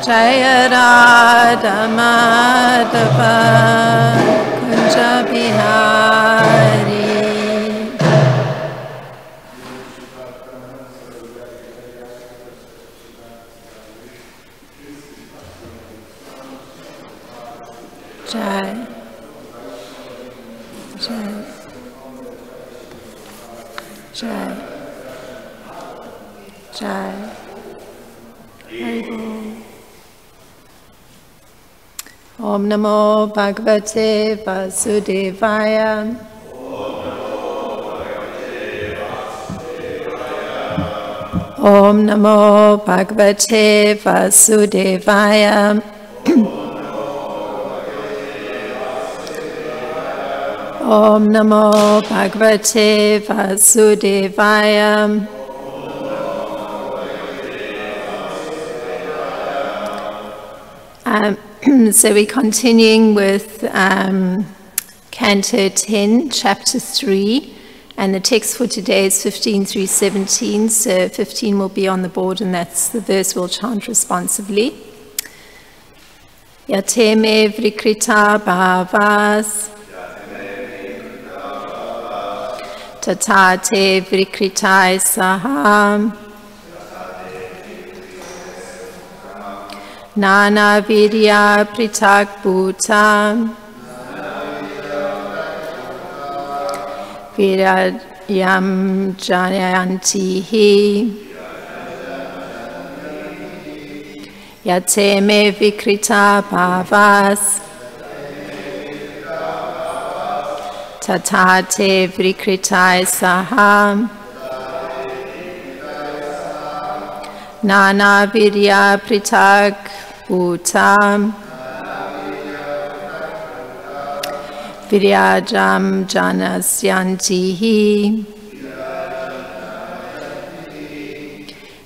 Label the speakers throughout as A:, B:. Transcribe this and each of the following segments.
A: Jaya Radha Madhava Kunja Bihari. Jai, Jai, Jai, Jai, Hari. Om Namo Bhagavate Vasudevaya. Om Namo Bhagavate Vasudevaya. Om Namo Bhagavate Vasudevaya. So we're continuing with Canto 10, Chapter 3, and the text for today is 15 through 17, so 15 will be on the board, and that's the verse we'll chant responsively. Yate me vrikrita bhavas tatate vrikritai saham Nana Vidya Pritak Bhutam Viryam Janayantihi Yate me Vikrita Bhavas Tatate Vrikritai Saham Nana Vidya Pritak Bhutam Viryajam Janasyantihi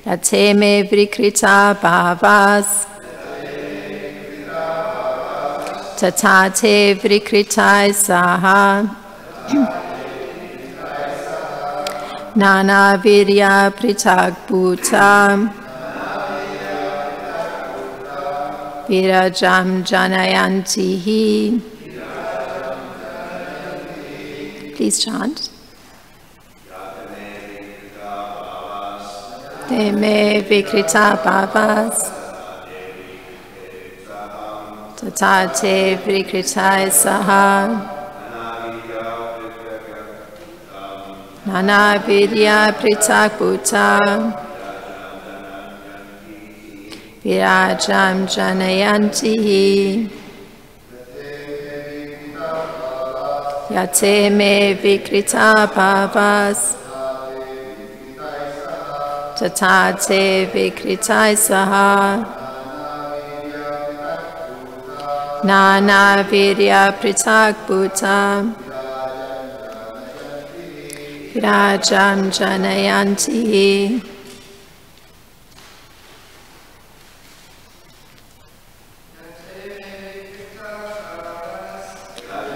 A: Yate me Vrikrita Bhavas Tatate Vrikritai Saha Nana Virya Pritak Bhutam Virajam Janayantihi. Please chant. Te me vikrita bhavas tatate vikritai saha Nana vidya pritak bhutam Virajam Janayantihi Yate me vikrita bhavas Tatate vikritai saha Nana vidya pritak bhutam Virajam Janayantihi.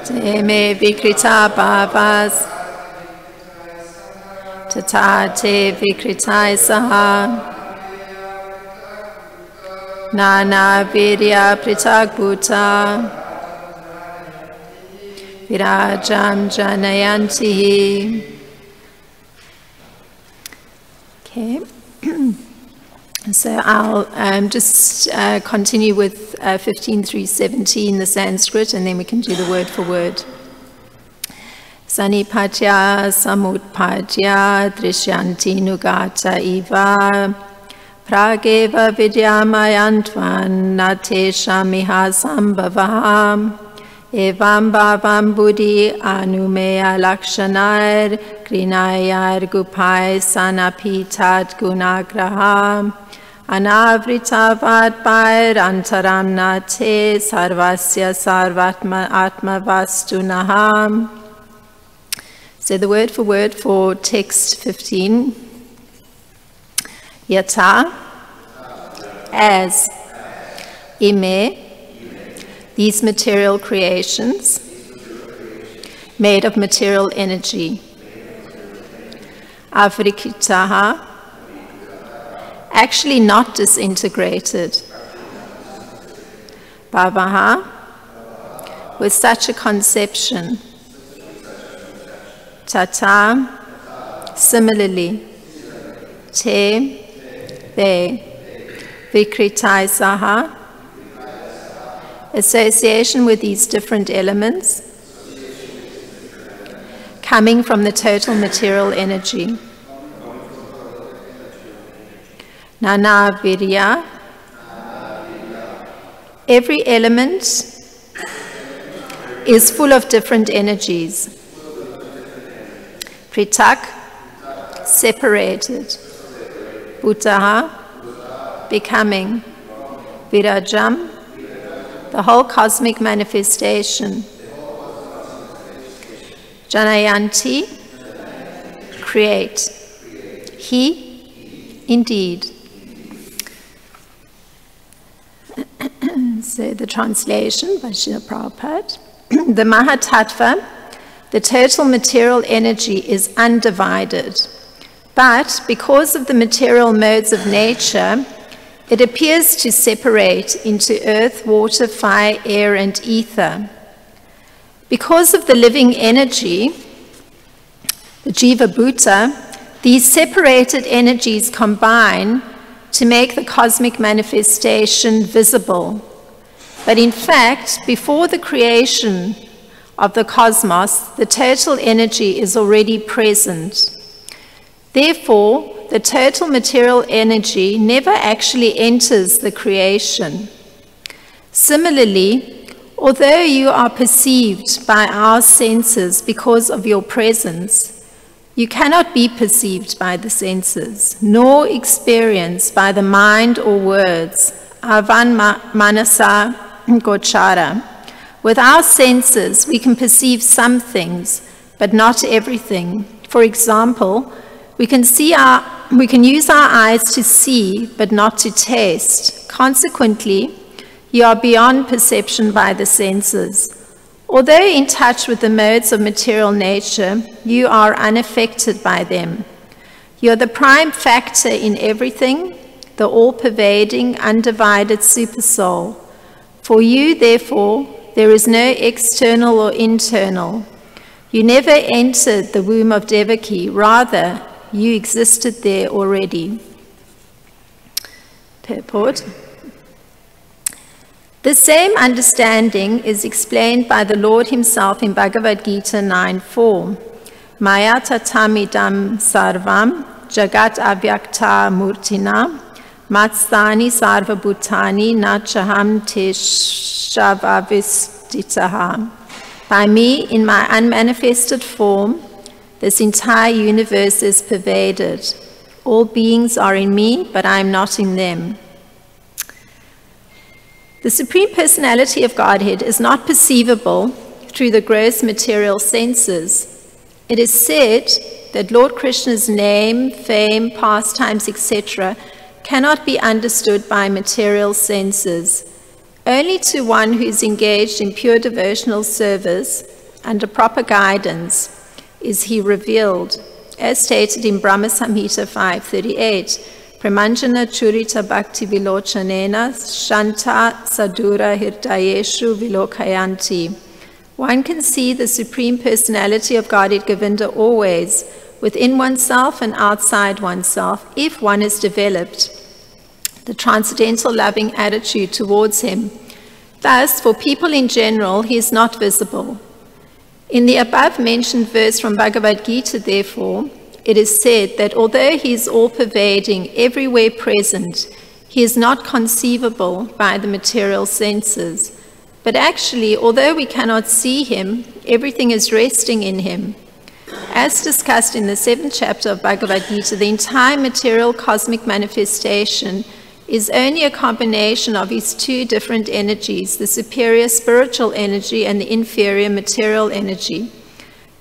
A: Te me vikrita bhavas tatate vikritai saha Nana vidya pritak bhutam Virajam Janayantihi. Okay. So I'll just continue with 15 through 17, the Sanskrit, and then we can do the word for word. Sanipatya samutpatya drishyanti nugata iva prageva vidyamayantvan nateshamiha sambhavaham evam bhavam buddhi anumeya lakshanar grinayar gupai sanapitat gunagraham anavritavat pair antaram nate sarvasya sarvatma atmavastunaham. So the word for text 15, yata, as, ime, these material creations, made of material energy, avrikitaha, actually not disintegrated, Bhavaha, with such a conception. Tata, similarly. Te, they. Vikritai saha, association with these different elements, coming from the total material energy. Nana virya, every element is full of different energies. Pritak, separated. Bhutaha, becoming. Virajam, the whole cosmic manifestation. Janayanti, create. He, indeed. So the translation by Srila Prabhupada. The Mahatattva, the total material energy, is undivided. But because of the material modes of nature, it appears to separate into earth, water, fire, air, and ether. Because of the living energy, the Jiva Bhuta, these separated energies combine to make the cosmic manifestation visible. But in fact, before the creation of the cosmos, the total energy is already present. Therefore, the total material energy never actually enters the creation. Similarly, although you are perceived by our senses because of your presence, you cannot be perceived by the senses, nor experienced by the mind or words. Avan manasa gochara. With our senses, we can perceive some things, but not everything. For example, we can use our eyes to see, but not to taste. Consequently, you are beyond perception by the senses. Although in touch with the modes of material nature, you are unaffected by them. You are the prime factor in everything, the all-pervading, undivided supersoul. For you, therefore, there is no external or internal. You never entered the womb of Devaki, rather, you existed there already. Purport. The same understanding is explained by the Lord himself in Bhagavad Gita 9:4. Maya tatamidam sarvam jagat avyakta murtina matstani sarva bhutani nachaham teshavavistitaha. By me, in my unmanifested form, this entire universe is pervaded. All beings are in me, but I am not in them. The Supreme Personality of Godhead is not perceivable through the gross material senses. It is said that Lord Krishna's name, fame, pastimes, etc. cannot be understood by material senses. Only to one who is engaged in pure devotional service under proper guidance is he revealed, as stated in Brahma Samhita 5:38. Pramanjana churita bhakti vilochanena shanta sadura hirdayeshu vilokayanti. One can see the Supreme Personality of Godhead Govinda always, within oneself and outside oneself, if one has developed the transcendental loving attitude towards him. Thus, for people in general, he is not visible. In the above-mentioned verse from Bhagavad Gita, therefore, it is said that although he is all-pervading, everywhere present, he is not conceivable by the material senses. But actually, although we cannot see him, everything is resting in him. As discussed in the 7th chapter of Bhagavad Gita, the entire material cosmic manifestation is only a combination of his two different energies, the superior spiritual energy and the inferior material energy.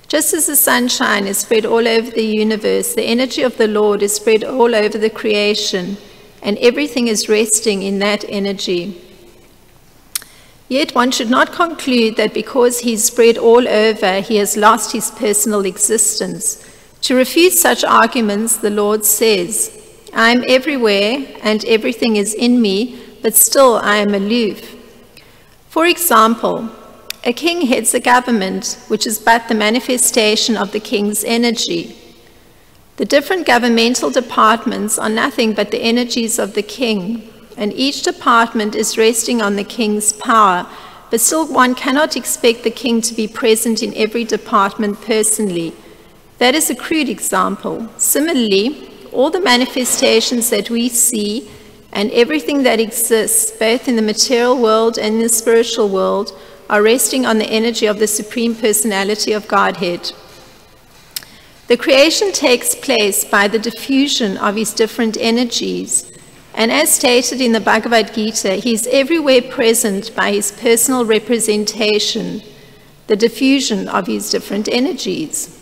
A: Just as the sunshine is spread all over the universe, the energy of the Lord is spread all over the creation, and everything is resting in that energy. Yet one should not conclude that because he is spread all over, he has lost his personal existence. To refute such arguments, the Lord says, I am everywhere and everything is in me, but still I am aloof. For example, a king heads a government which is but the manifestation of the king's energy. The different governmental departments are nothing but the energies of the king, and each department is resting on the king's power, but still one cannot expect the king to be present in every department personally. That is a crude example. Similarly, all the manifestations that we see and everything that exists, both in the material world and in the spiritual world, are resting on the energy of the Supreme Personality of Godhead. The creation takes place by the diffusion of his different energies, and as stated in the Bhagavad Gita, he is everywhere present by his personal representation, the diffusion of his different energies.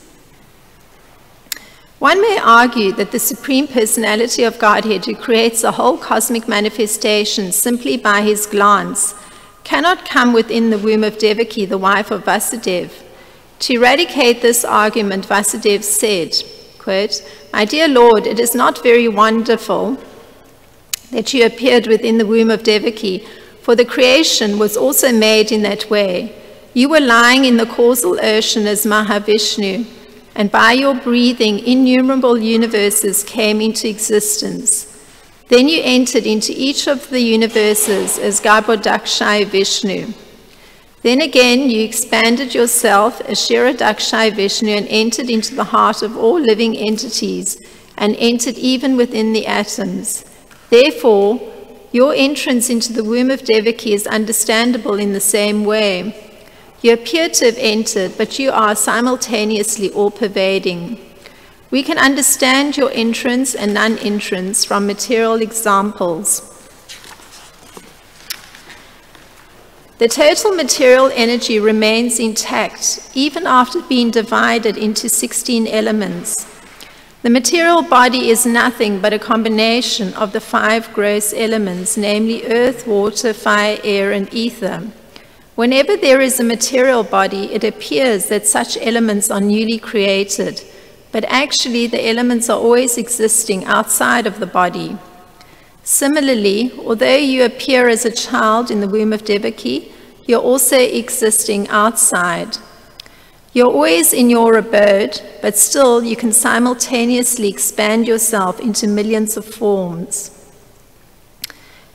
A: One may argue that the Supreme Personality of Godhead, who creates a whole cosmic manifestation simply by his glance, cannot come within the womb of Devaki, the wife of Vasudeva. To eradicate this argument, Vasudeva said, quote, "My dear Lord, it is not very wonderful that you appeared within the womb of Devaki, for the creation was also made in that way. You were lying in the causal ocean as Mahavishnu, and by your breathing, innumerable universes came into existence. Then you entered into each of the universes as Garbhodakshaya Vishnu. Then again, you expanded yourself as Kshirodakshaya Vishnu and entered into the heart of all living entities and entered even within the atoms. Therefore, your entrance into the womb of Devaki is understandable in the same way. You appear to have entered, but you are simultaneously all-pervading. We can understand your entrance and non-entrance from material examples. The total material energy remains intact, even after being divided into 16 elements. The material body is nothing but a combination of the 5 gross elements, namely earth, water, fire, air, and ether. Whenever there is a material body, it appears that such elements are newly created, but actually the elements are always existing outside of the body. Similarly, although you appear as a child in the womb of Devaki, you're also existing outside. You're always in your abode, but still you can simultaneously expand yourself into millions of forms.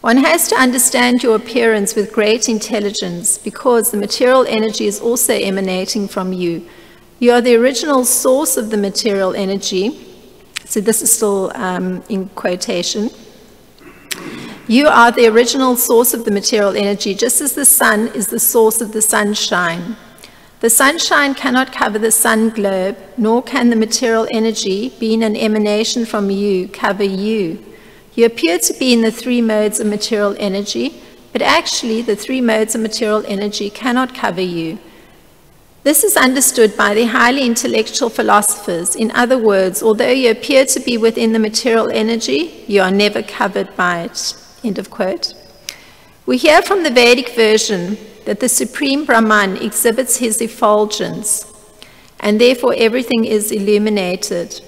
A: One has to understand your appearance with great intelligence because the material energy is also emanating from you. You are the original source of the material energy. So this is still in quotation. You are the original source of the material energy, just as the sun is the source of the sunshine. The sunshine cannot cover the sun globe, nor can the material energy, being an emanation from you, cover you. You appear to be in the 3 modes of material energy, but actually the 3 modes of material energy cannot cover you. This is understood by the highly intellectual philosophers. In other words, although you appear to be within the material energy, you are never covered by it. End of quote. We hear from the Vedic version that the Supreme Brahman exhibits his effulgence, and therefore everything is illuminated.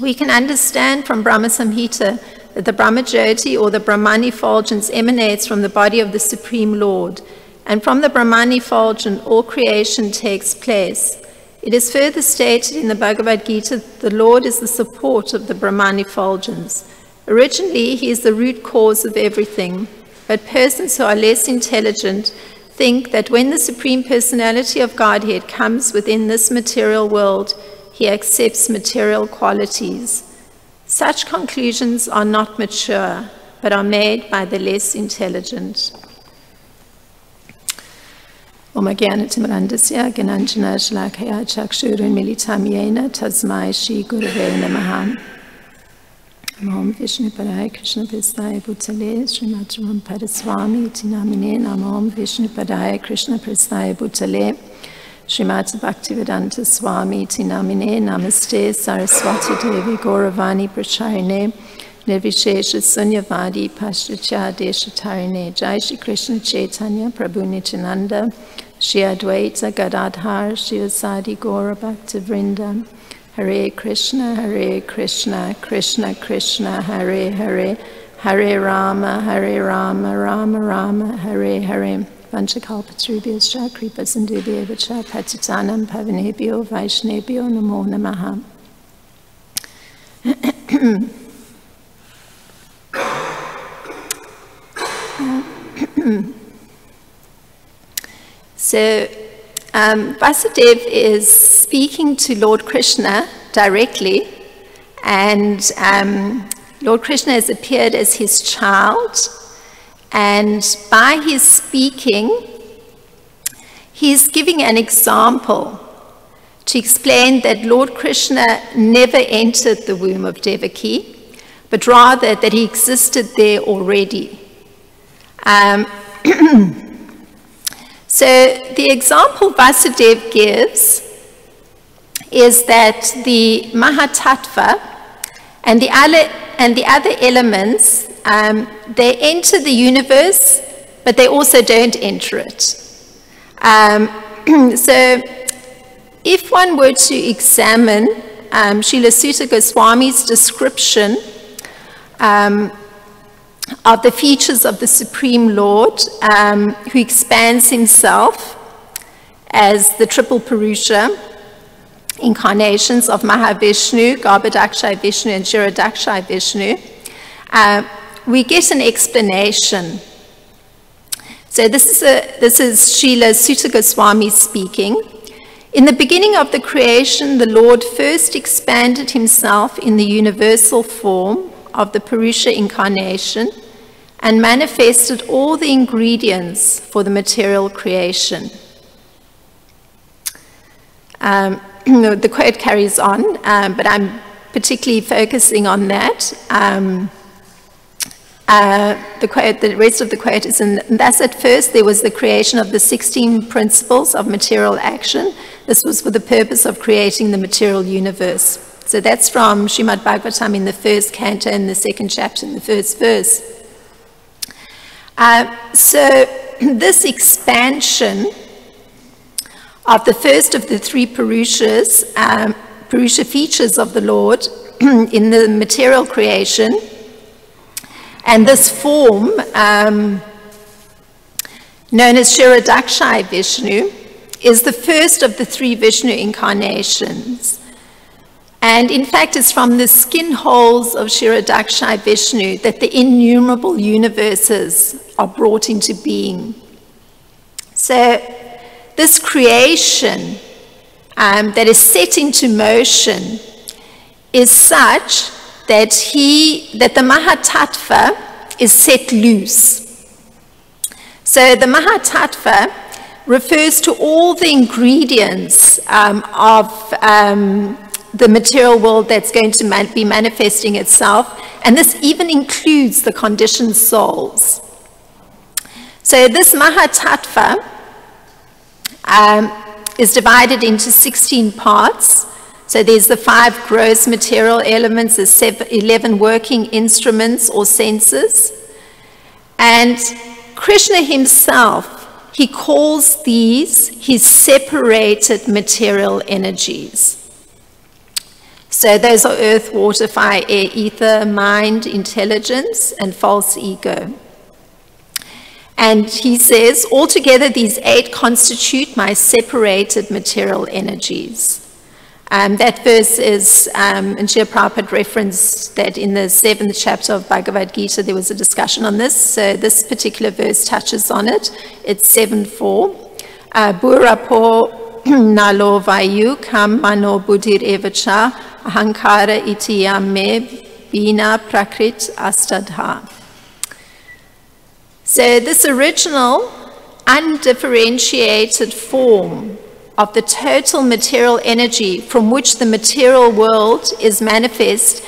A: We can understand from Brahma Samhita that the Brahmajyoti or the Brahman effulgence emanates from the body of the Supreme Lord, and from the Brahman effulgence all creation takes place. It is further stated in the Bhagavad Gita that the Lord is the support of the Brahman effulgence. Originally, he is the root cause of everything, but persons who are less intelligent think that when the Supreme Personality of Godhead comes within this material world, he accepts material qualities. Such conclusions are not mature, but are made by the less intelligent. Om Jnana-timirandasya Gyananjana Shalakaya Chakshurunmilitam Yena Tasmai Shri Gurave Namaha. Om Vishnu Padaya Krishna Prasthaya Bhutale Srimad Paraswami Iti Namine Namo Vishnu Padaya Krishna Prasthaya Bhutale Srimad Bhaktivedanta Swami Iti Namine Namaste Saraswati Devi Gauravani Pracharine Nirvishesha Sunyavadi Pashtacha Deshatarine Jai Shri Krishna Chaitanya Prabhu Nityananda Shri Advaita Gadadhar Shri Asadi Gaura Bhakta Vrinda Hare Krishna, Krishna Krishna, Hare Hare, Hare Rama, Rama Rama, Hare Hare. Vanchakalpatarubhyascha Kripasindubhyascha Patitanam Pavanebhyo Vaishnebhyo Namo Namaha. So Vasudev is speaking to Lord Krishna directly, and Lord Krishna has appeared as his child, and by his speaking, he's giving an example to explain that Lord Krishna never entered the womb of Devaki, but rather that he existed there already. So the example Vasudev gives is that the Mahatattva and the other elements, they enter the universe, but they also don't enter it. So if one were to examine Srila Sutta Goswami's description of the features of the Supreme Lord, who expands himself as the triple Purusha, incarnations of Mahavishnu, Garbhodakshai Vishnu, and Kshirodakshai Vishnu, we get an explanation. So this is Srila Sutta Goswami speaking. In the beginning of the creation, the Lord first expanded himself in the universal form of the Purusha incarnation and manifested all the ingredients for the material creation. The quote carries on, but I'm particularly focusing on that. The rest of the quote is, and thus at first there was the creation of the 16 principles of material action. This was for the purpose of creating the material universe. So that's from Srimad-Bhagavatam in the first canto, in the second chapter, in the first verse. So this expansion of the first of the three Purushas, Purusha features of the Lord in the material creation, and this form, known as Kshirodakshai Vishnu, is the first of the three Vishnu incarnations. And in fact, it's from the skin holes of Kshirodakshai Vishnu that the innumerable universes are brought into being. So this creation that is set into motion is such that the Mahatattva is set loose. So the Mahatattva refers to all the ingredients of the material world that's going to be manifesting itself, and this even includes the conditioned souls. So this Mahatattva is divided into 16 parts. So there's the 5 gross material elements, there's 11 working instruments or senses. And Krishna himself, he calls these his separated material energies. So those are earth, water, fire, air, ether, mind, intelligence, and false ego. And he says, altogether these 8 constitute my separated material energies. That verse is, and Srila Prabhupada referenced that in the 7th chapter of Bhagavad Gita, there was a discussion on this. So this particular verse touches on it. It's 7.4. Burapo nalo vayu kam mano buddhir evacha ahankara itiyame bina prakrit astadha. So this original undifferentiated form of the total material energy from which the material world is manifest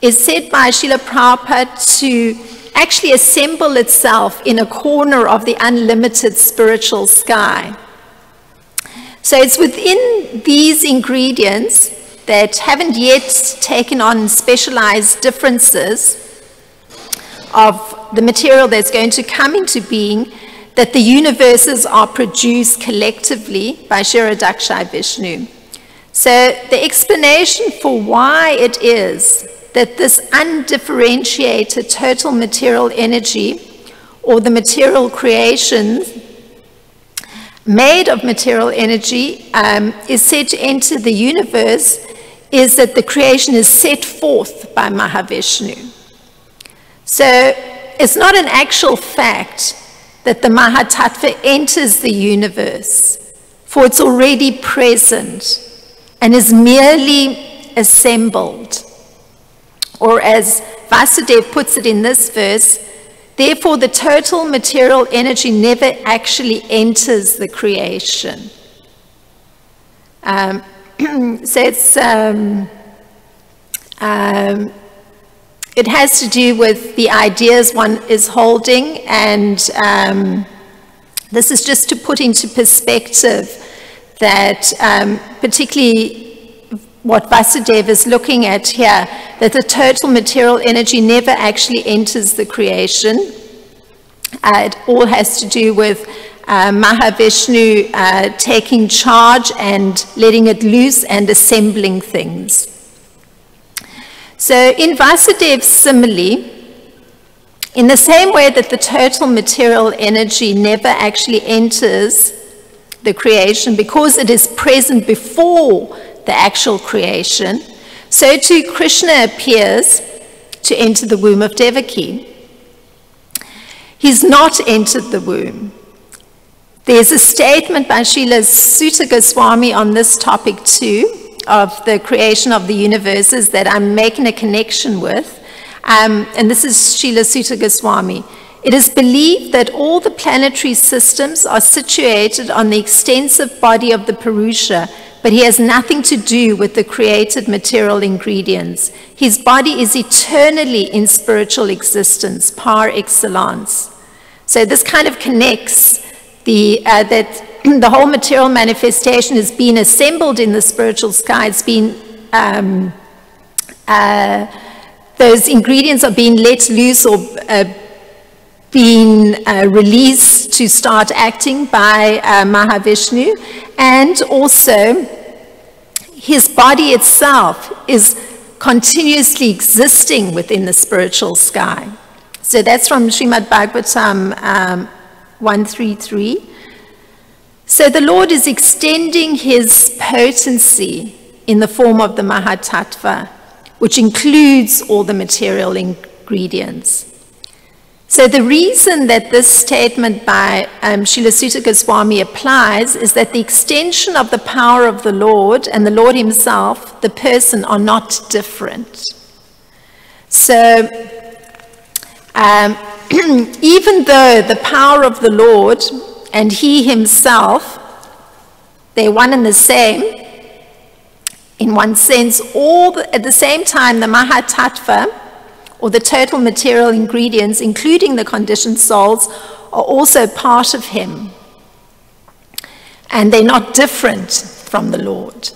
A: is said by Srila Prabhupada to actually assemble itself in a corner of the unlimited spiritual sky. So it's within these ingredients that haven't yet taken on specialized differences of the material that's going to come into being that the universes are produced collectively by Kshirodakshai Vishnu. So the explanation for why it is that this undifferentiated total material energy or the material creation made of material energy, is said to enter the universe is that the creation is set forth by Mahavishnu. So it's not an actual fact that the Mahatattva enters the universe, for it's already present and is merely assembled. Or as Vasudeva puts it in this verse, therefore the total material energy never actually enters the creation. So it's, it has to do with the ideas one is holding, and this is just to put into perspective that particularly what Vasudeva is looking at here, that the total material energy never actually enters the creation. It all has to do with Mahavishnu taking charge and letting it loose and assembling things. So in Vasudeva's simile, in the same way that the total material energy never actually enters the creation because it is present before the actual creation, so too Krishna appears to enter the womb of Devaki. He's not entered the womb. There's a statement by Srila Sutta Goswami on this topic too, of the creation of the universes, that I'm making a connection with. And this is Srila Sutta Goswami. It is believed that all the planetary systems are situated on the extensive body of the Purusha, but he has nothing to do with the created material ingredients. His body is eternally in spiritual existence, par excellence. So this kind of connects that the whole material manifestation has been assembled in the spiritual sky. It's been, those ingredients are being let loose or being released to start acting by Mahavishnu, and also his body itself is continuously existing within the spiritual sky. So that's from Srimad-Bhagavatam 133. So the Lord is extending his potency in the form of the Mahatattva, which includes all the material ingredients. So the reason that this statement by Srila Sutta Goswami applies is that the extension of the power of the Lord and the Lord himself, the person, are not different. So even though the power of the Lord and he himself, they're one and the same, in one sense, at the same time, the Mahatattva, or the total material ingredients, including the conditioned souls, are also part of him. And they're not different from the Lord.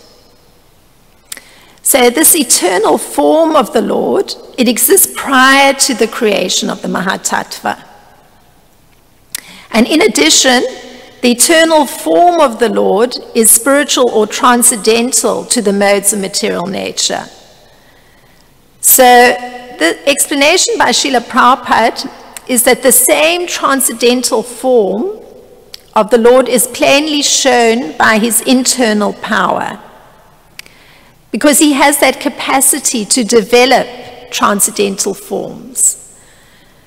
A: So this eternal form of the Lord, it exists prior to the creation of the Mahatattva. And in addition, the eternal form of the Lord is spiritual or transcendental to the modes of material nature. So the explanation by Srila Prabhupada is that the same transcendental form of the Lord is plainly shown by his internal power, because he has that capacity to develop transcendental forms.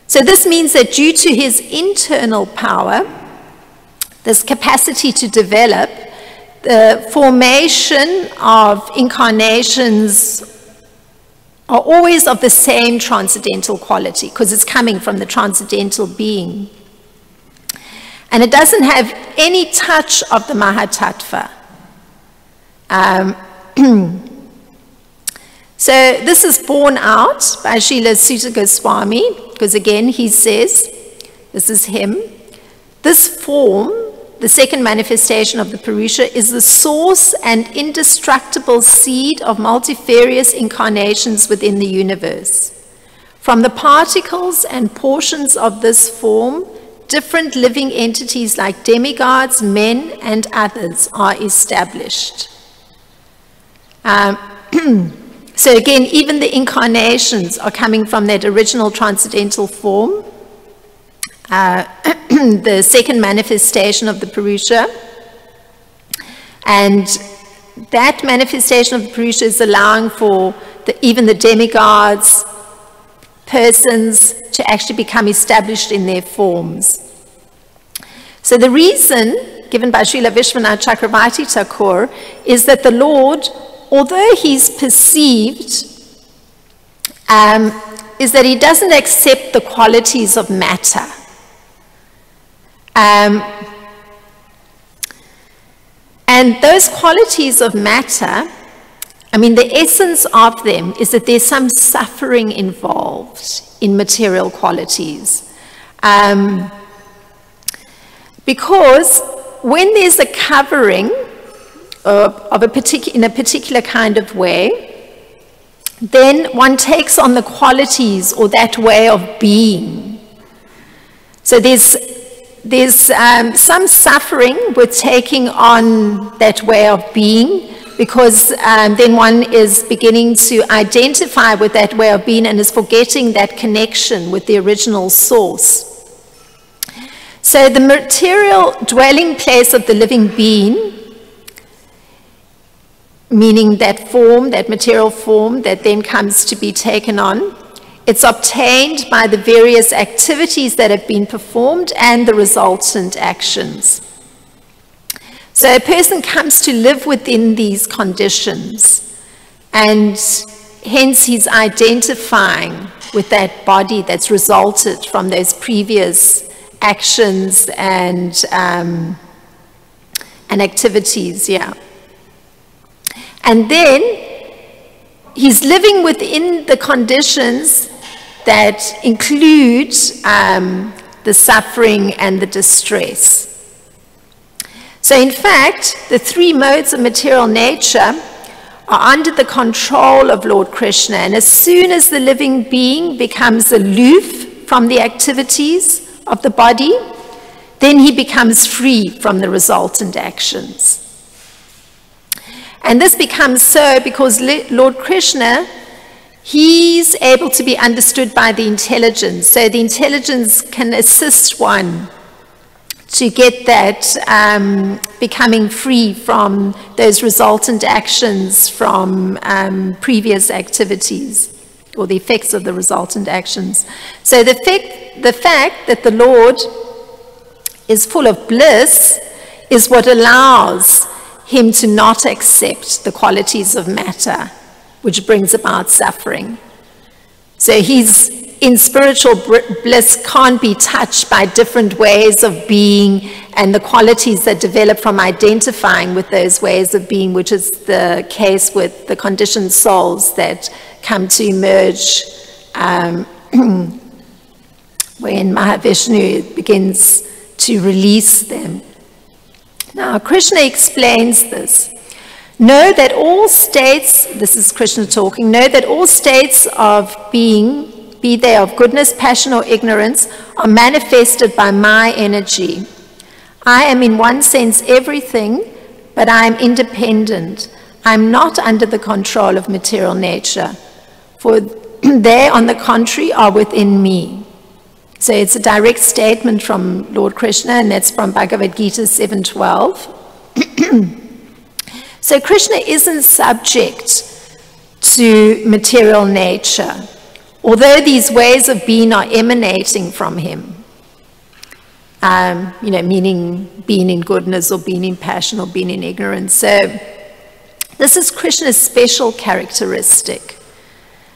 A: So this means that due to his internal power, this capacity to develop, the formation of incarnations are always of the same transcendental quality, because it's coming from the transcendental being. And it doesn't have any touch of the Mahatattva. So this is borne out by Srila Sutta Goswami, because again he says, this is him, this form, the second manifestation of the Purusha, is the source and indestructible seed of multifarious incarnations within the universe. From the particles and portions of this form, different living entities like demigods, men, and others are established. So again, even the incarnations are coming from that original transcendental form, the second manifestation of the Purusha. And that manifestation of the Purusha is allowing for even the demigods, persons, to actually become established in their forms. So the reason given by Srila Vishwanath Chakravarti Thakur is that the Lord, although he's perceived, is that he doesn't accept the qualities of matter. And those qualities of matter, I mean, the essence of them is that there's some suffering involved in material qualities. Because when there's a covering in a particular kind of way, then one takes on the qualities or that way of being. So there's some suffering with taking on that way of being, because then one is beginning to identify with that way of being and is forgetting that connection with the original source. So the material dwelling place of the living being, meaning that form, that material form that then comes to be taken on, it's obtained by the various activities that have been performed and the resultant actions. So a person comes to live within these conditions, and hence he's identifying with that body that's resulted from those previous actions and activities, yeah. And then he's living within the conditions that include the suffering and the distress. So in fact, the three modes of material nature are under the control of Lord Krishna, and as soon as the living being becomes aloof from the activities of the body, then he becomes free from the resultant actions. And this becomes so because Lord Krishna, he's able to be understood by the intelligence. So the intelligence can assist one to get that becoming free from those resultant actions from previous activities, or the effects of the resultant actions. So the fact that the Lord is full of bliss is what allows him to not accept the qualities of matter, which brings about suffering. So he's in spiritual bliss, can't be touched by different ways of being and the qualities that develop from identifying with those ways of being, which is the case with the conditioned souls that come to emerge when Mahavishnu begins to release them. Now, Krishna explains this. Know that all states, this is Krishna talking, know that all states of being, be they of goodness, passion, or ignorance, are manifested by my energy. I am in one sense everything, but I am independent. I am not under the control of material nature, for they, on the contrary, are within me. So it's a direct statement from Lord Krishna, and that's from Bhagavad Gita 7:12. So Krishna isn't subject to material nature, although these ways of being are emanating from him. Meaning being in goodness or being in passion or being in ignorance. So this is Krishna's special characteristic.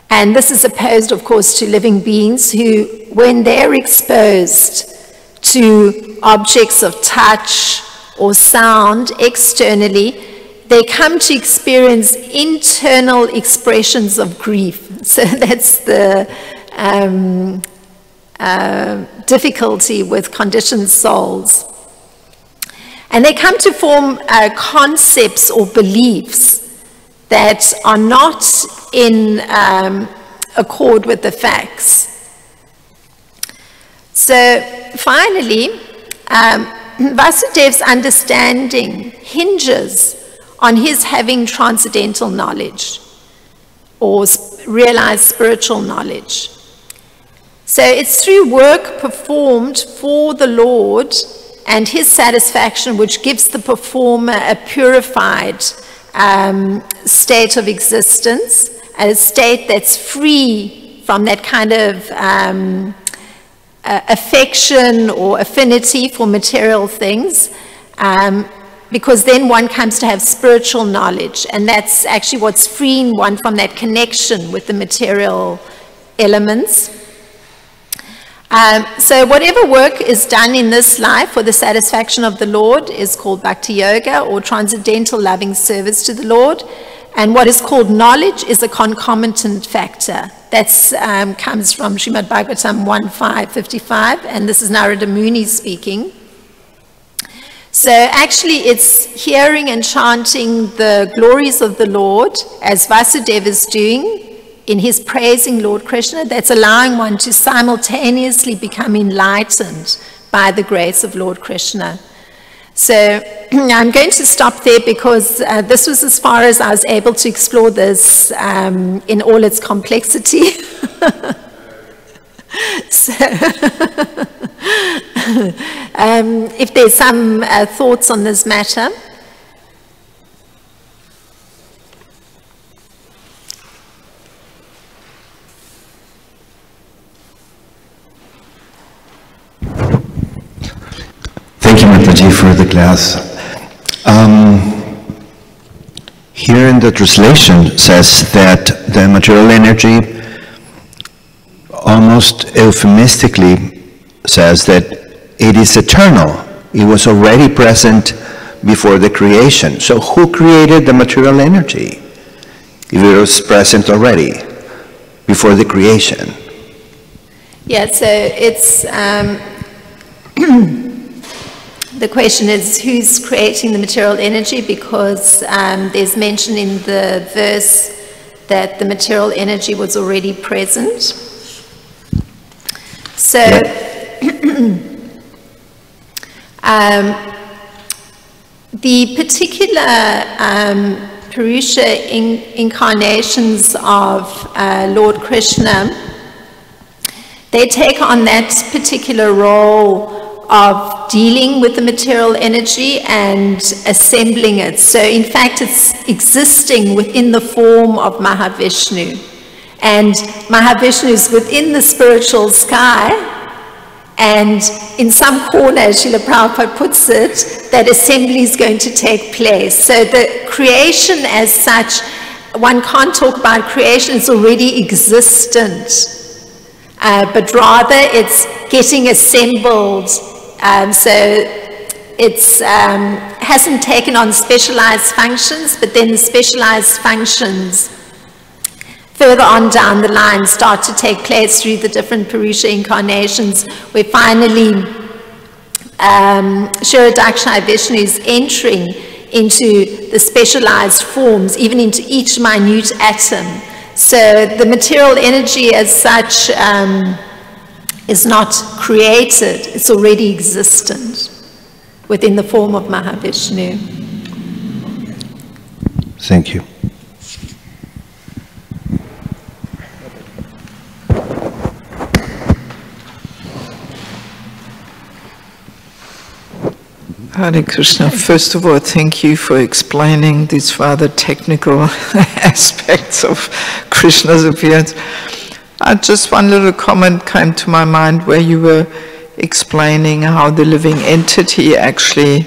A: And this is opposed, of course, to living beings who, when they're exposed to objects of touch or sound externally, they come to experience internal expressions of grief. So that's the difficulty with conditioned souls. And they come to form concepts or beliefs that are not in accord with the facts. So finally, Vasudev's understanding hinges on his having transcendental knowledge or realized spiritual knowledge. So it's through work performed for the Lord and his satisfaction, which gives the performer a purified state of existence, a state that's free from that kind of affection or affinity for material things, because then one comes to have spiritual knowledge, and that's actually what's freeing one from that connection with the material elements. So whatever work is done in this life for the satisfaction of the Lord is called bhakti yoga, or transcendental loving service to the Lord. And what is called knowledge is a concomitant factor. That comes from Srimad-Bhagavatam 1.5.55, and this is Narada Muni speaking. So actually it's hearing and chanting the glories of the Lord, as Vasudeva is doing in his praising Lord Krishna, that's allowing one to simultaneously become enlightened by the grace of Lord Krishna. So I'm going to stop there, because this was as far as I was able to explore this in all its complexity. So if there's some thoughts on this matter.
B: Thank you, Mataji, for the class. Here in the translation says that the material energy almost euphemistically says that it is eternal. It was already present before the creation. So who created the material energy if it was present already before the creation?
A: Yeah, so it's the question is, who's creating the material energy? Because there's mention in the verse that the material energy was already present. So the particular Purusha incarnations of Lord Krishna, they take on that particular role of dealing with the material energy and assembling it. So in fact, it's existing within the form of Mahavishnu. And Mahavishnu is within the spiritual sky, and in some corner, as Srila Prabhupada puts it, that assembly is going to take place. So the creation as such, one can't talk about creation, it's already existent, but rather it's getting assembled. So it's hasn't taken on specialized functions, but then the specialized functions further on down the line start to take place through the different Purusha incarnations, where finally Kshirodakshaya Vishnu is entering into the specialized forms, even into each minute atom. So the material energy as such is not created, it's already existent within the form of Mahavishnu.
B: Thank you.
C: Hare Krishna. First of all, thank you for explaining these rather technical aspects of Krishna's appearance. Just one little comment came to my mind where you were explaining how the living entity actually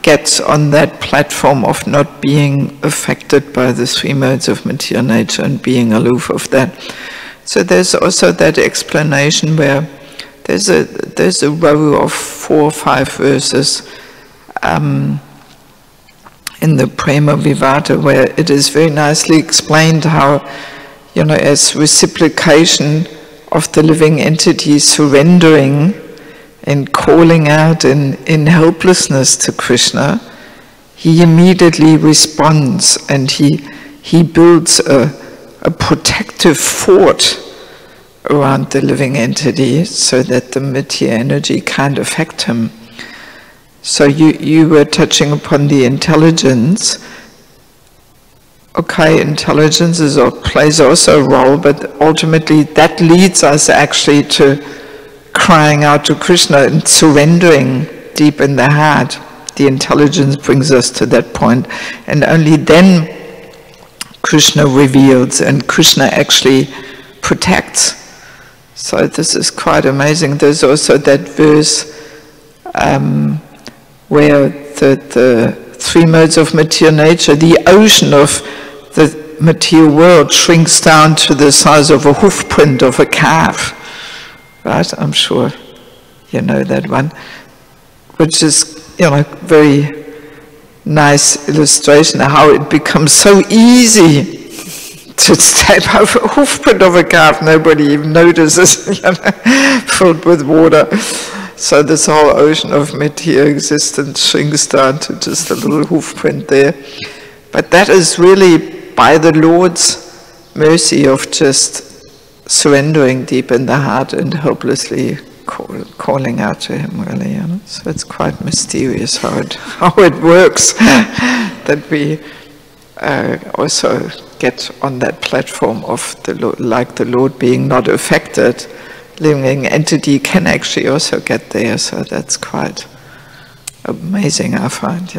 C: gets on that platform of not being affected by the three modes of material nature and being aloof of that. So there's also that explanation where there's a row of 4 or 5 verses in the Prema Vivata where it is very nicely explained how, you know, as reciprocation of the living entity surrendering and calling out in helplessness to Krishna, he immediately responds and he builds a protective fort around the living entity so that the material energy can't affect him. So you were touching upon the intelligence. Okay, intelligence plays also a role, but ultimately that leads us actually to crying out to Krishna and surrendering deep in the heart, the intelligence brings us to that point, and only then Krishna reveals, and Krishna actually protects. So this is quite amazing. There's also that verse where the three modes of material nature, the ocean of the material world shrinks down to the size of a hoof print of a calf. Right? I'm sure you know that one, which is, very nice illustration of how it becomes so easy to step over a hoof print of a calf. Nobody even notices, filled with water. So this whole ocean of material existence shrinks down to just a little hoof print there. But that is really by the Lord's mercy of just surrendering deep in the heart and helplessly calling out to him, really. So it's quite mysterious how it works, that we also get on that platform of the Lord, like the Lord being not affected. Living entity can actually also get there, so that's quite amazing, I find.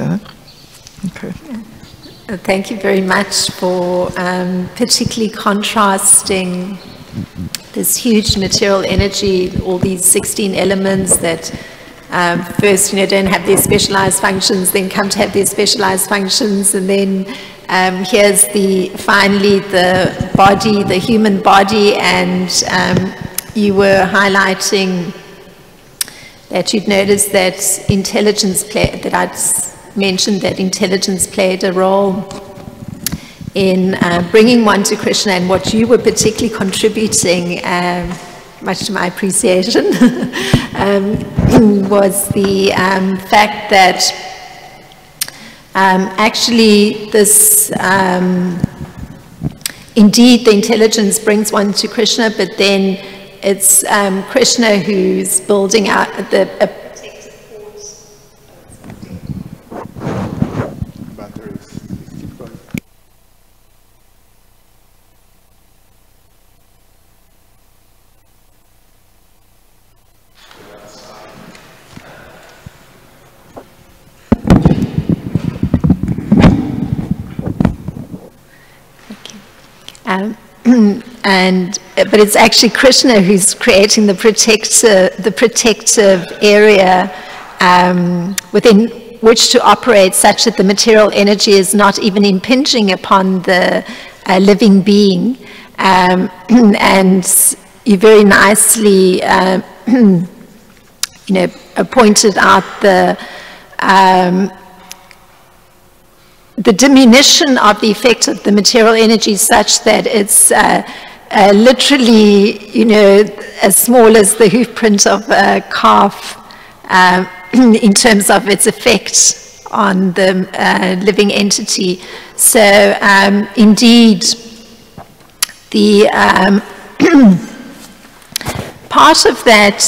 C: Okay.
A: Thank you very much for particularly contrasting this huge material energy, all these 16 elements that first, don't have their specialized functions, then come to have their specialized functions, and then here's finally the body, the human body, and you were highlighting that you'd noticed that that I'd mentioned that intelligence played a role in bringing one to Krishna, and what you were particularly contributing, much to my appreciation, was the fact that actually this, indeed the intelligence brings one to Krishna, but then it's Krishna who's building out the protective force. But it's actually Krishna who's creating the protective area within which to operate, such that the material energy is not even impinging upon the living being. And you very nicely, pointed out the diminution of the effect of the material energy, such that it's literally, as small as the hoof print of a calf in terms of its effect on the living entity. So indeed, the part of that,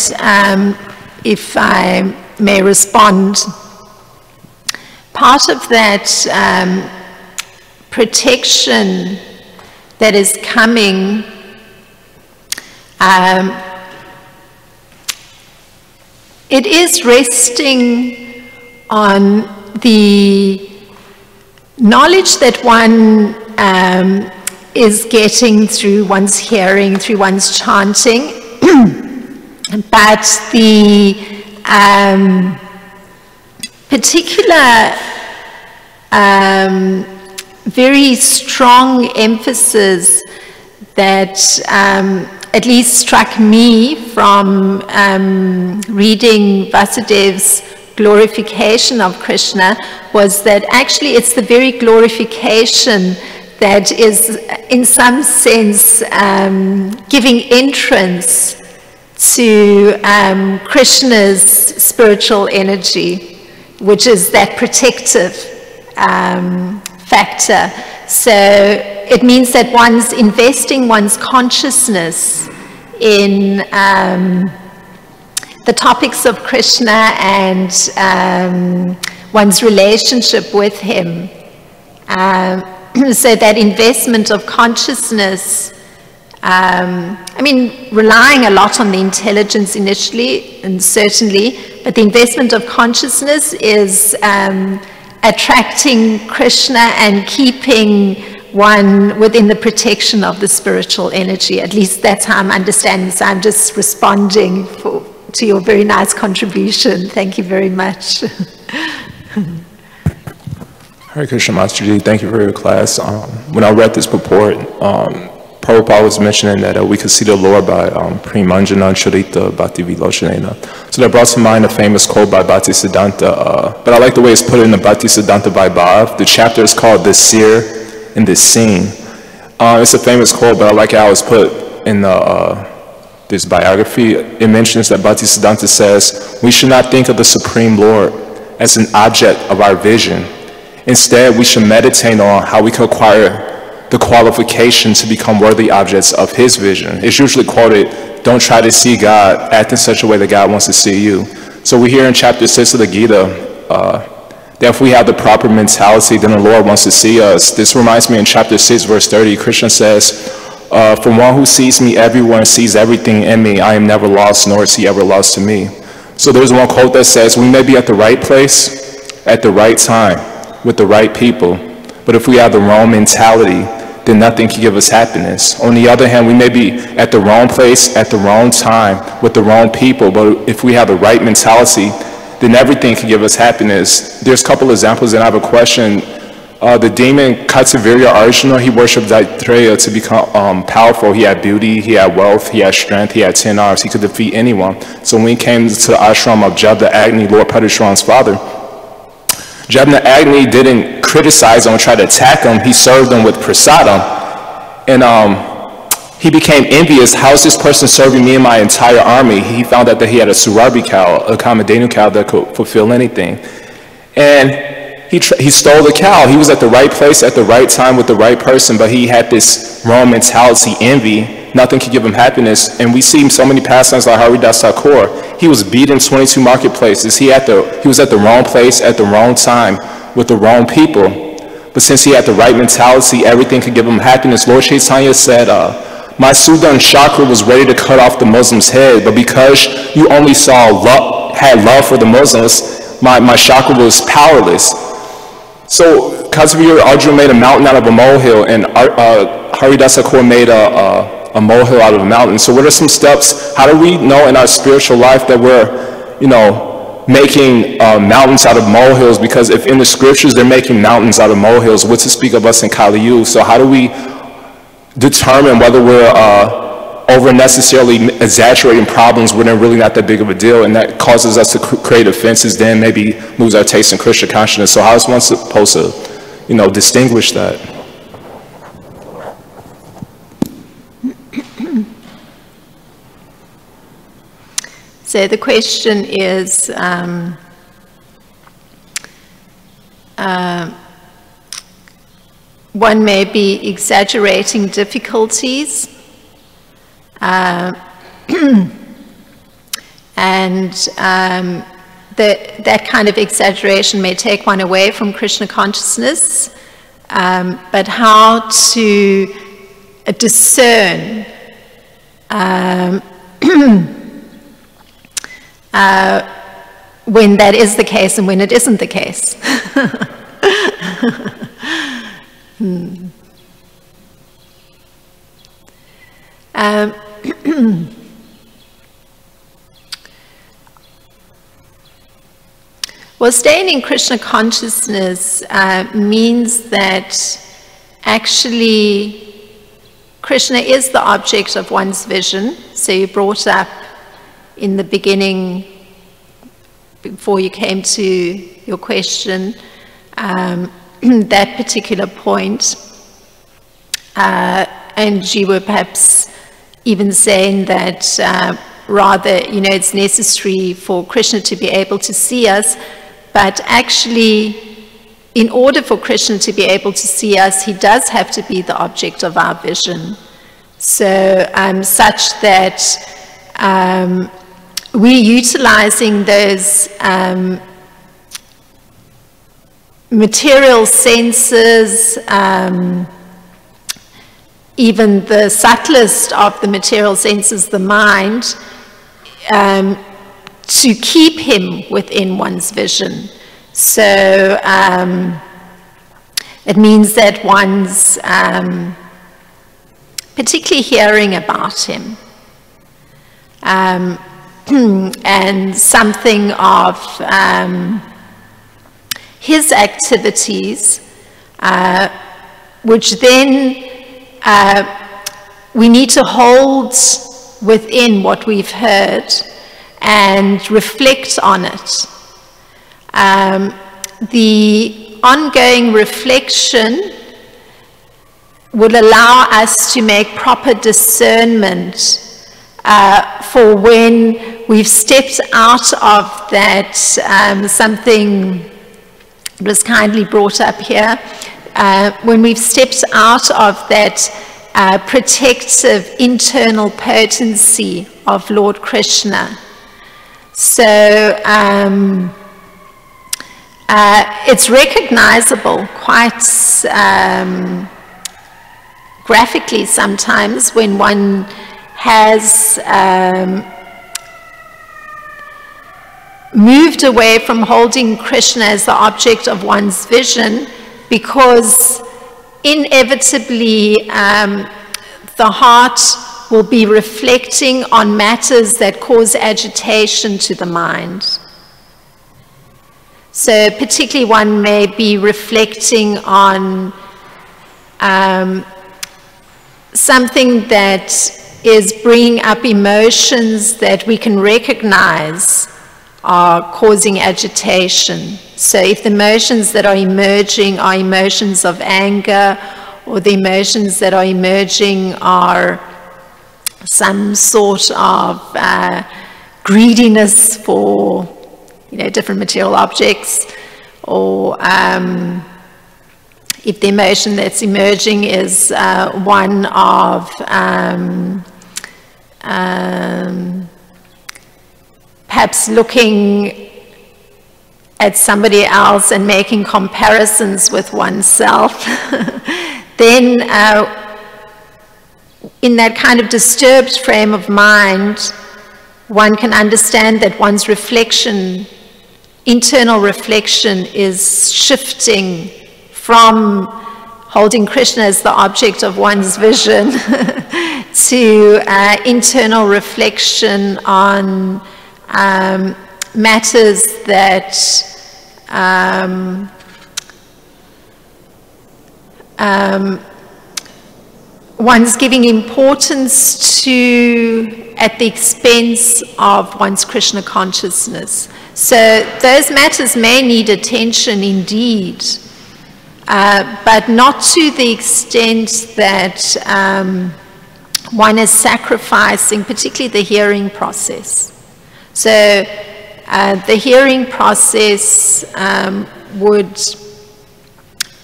A: if I may respond, part of that protection that is coming it is resting on the knowledge that one is getting through one's hearing, through one's chanting, but the particular very strong emphasis that at least struck me from reading Vasudev's glorification of Krishna was that actually it's the very glorification that is in some sense giving entrance to Krishna's spiritual energy, which is that protective factor. So it means that one's investing one's consciousness in the topics of Krishna and one's relationship with him. So that investment of consciousness I mean, relying a lot on the intelligence initially, and certainly, but the investment of consciousness is attracting Krishna and keeping one within the protection of the spiritual energy. At least that's how I'm understanding. So I'm just responding to your very nice contribution. Thank you very much.
D: Hare Krishna, Masterji. Thank you for your class. When I read this purport, Prabhupada was mentioning that we could see the Lord by Premanjana Charita Bhakti Vilochanena. So that brought to mind a famous quote by Bhaktisiddhanta, but I like the way it's put in the Bhaktisiddhanta Vaibhav. The chapter is called The Seer and the Seen. It's a famous quote, but I like how it's put in this biography. It mentions that Bhaktisiddhanta says, we should not think of the Supreme Lord as an object of our vision. Instead, we should meditate on how we can acquire the qualification to become worthy objects of his vision. It's usually quoted, don't try to see God, act in such a way that God wants to see you. So we hear in chapter 6 of the Gita, that if we have the proper mentality, then the Lord wants to see us. This reminds me in chapter 6, verse 30, Krishna says, from one who sees me, everyone sees everything in me. I am never lost, nor is he ever lost to me. So there's one quote that says, we may be at the right place, at the right time, with the right people, but if we have the wrong mentality, then nothing can give us happiness. On the other hand, we may be at the wrong place, at the wrong time, with the wrong people, but if we have the right mentality, then everything can give us happiness. There's a couple examples, and I have a question. The demon Katsavirya Arjuna, he worshipped Daittreya to become powerful. He had beauty, he had wealth, he had strength, he had 10 arms, he could defeat anyone. So when he came to the ashram of Jabna Agni, Lord Parashuram's father, Jabna Agni didn't criticize him or try to attack him. He served him with prasadam. And he became envious. How is this person serving me and my entire army? He found out that he had a Surabhi cow, a Kamadhenu cow that could fulfill anything. And he stole the cow. He was at the right place at the right time with the right person, but he had this wrong mentality, envy. Nothing could give him happiness. And we see so many pastimes like Haridas Thakur. He was beaten 22 marketplaces. He was at the wrong place at the wrong time with the wrong people. But since he had the right mentality, everything could give him happiness. Lord Chaitanya said, my Sudan chakra was ready to cut off the Muslim's head, but because you only had love for the Muslims, my chakra was powerless. So Katsavirya Arjuna made a mountain out of a molehill, and Haridas Thakur made a molehill out of a mountain. So what are some steps? How do we know in our spiritual life that we're, making mountains out of molehills? Because if in the scriptures they're making mountains out of molehills, what to speak of us in Kali Yuga? So how do we determine whether we're over necessarily exaggerating problems when they're really not that big of a deal, and that causes us to create offenses, then maybe lose our taste in Krishna consciousness? So how is one supposed to, distinguish that?
A: So the question is, one may be exaggerating difficulties, and that kind of exaggeration may take one away from Krishna consciousness, but how to discern when that is the case and when it isn't the case. Well, staying in Krishna consciousness means that actually Krishna is the object of one's vision. So you brought up in the beginning, before you came to your question, that particular point. And you were perhaps even saying that rather, it's necessary for Krishna to be able to see us, but actually, in order for Krishna to be able to see us, he does have to be the object of our vision. So, such that we're utilizing those material senses even the subtlest of the material senses, the mind, to keep him within one's vision. So it means that one's particularly hearing about him, and something of his activities, which then we need to hold within what we've heard and reflect on it. The ongoing reflection will allow us to make proper discernment for when we've stepped out of that, something was kindly brought up here, when we've stepped out of that protective internal potency of Lord Krishna. So it's recognizable quite graphically sometimes when one has moved away from holding Krishna as the object of one's vision, because inevitably the heart will be reflecting on matters that cause agitation to the mind. So particularly one may be reflecting on something that is bringing up emotions that we can recognize are causing agitation. So if the emotions that are emerging are emotions of anger, or the emotions that are emerging are some sort of greediness for, different material objects, or if the emotion that's emerging is one of perhaps looking at somebody else and making comparisons with oneself, then in that kind of disturbed frame of mind, one can understand that one's reflection, internal reflection, is shifting from holding Krishna as the object of one's vision to internal reflection on matters that one's giving importance to at the expense of one's Krishna consciousness. So those matters may need attention indeed, but not to the extent that one is sacrificing, particularly the hearing process. So the hearing process would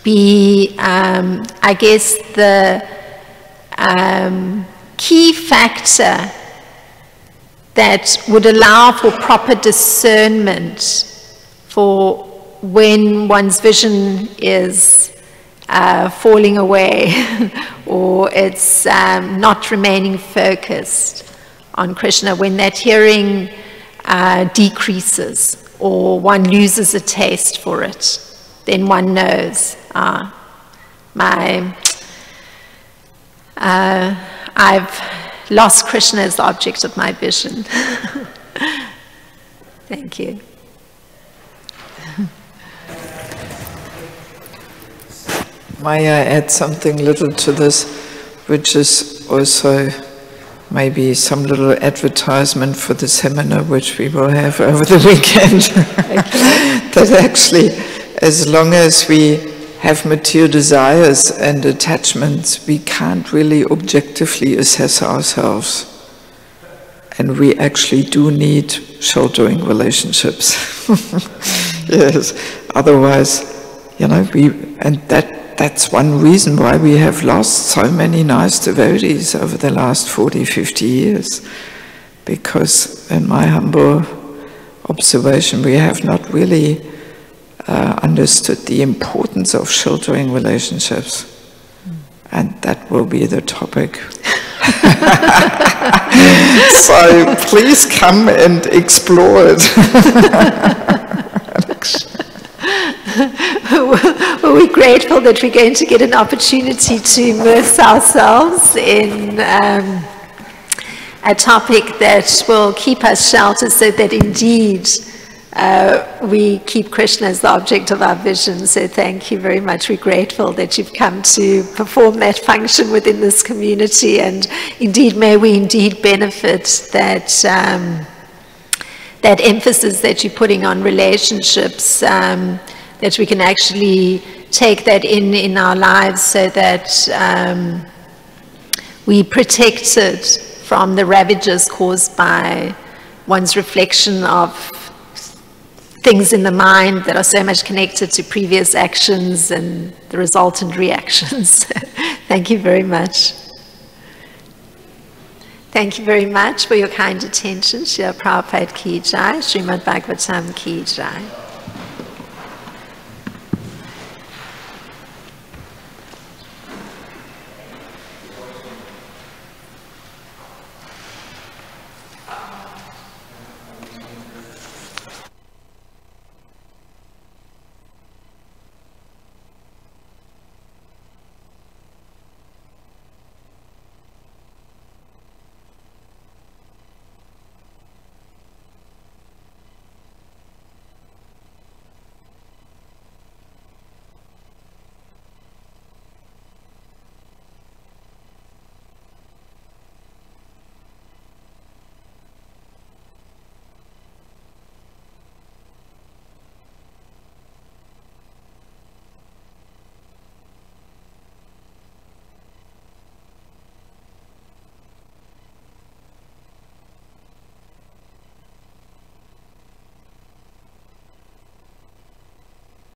A: be, I guess, the key factor that would allow for proper discernment for when one's vision is falling away or it's not remaining focused on Krishna, when that hearing decreases or one loses a taste for it, then one knows, I've lost Krishna as the object of my vision. Thank you.
C: May I add something little to this, which is also maybe some little advertisement for the seminar which we will have over the weekend. That actually, as long as we have material desires and attachments, we can't really objectively assess ourselves. And we actually do need sheltering relationships. Yes, otherwise, that's one reason why we have lost so many nice devotees over the last 40, 50 years. Because, in my humble observation, we have not really understood the importance of sheltering relationships. and that will be the topic. So please come and explore it.
A: Well, we're grateful that we're going to get an opportunity to immerse ourselves in a topic that will keep us sheltered, so that indeed we keep Krishna as the object of our vision. So thank you very much. We're grateful that you've come to perform that function within this community, and indeed may we indeed benefit that that emphasis that you're putting on relationships, that we can actually take that in our lives, so that we protected from the ravages caused by one's reflection of things in the mind that are so much connected to previous actions and the resultant reactions. Thank you very much. Thank you very much for your kind attention. Srila Prabhupada Ki Jai, Srimad-Bhagavatam Ki Jai.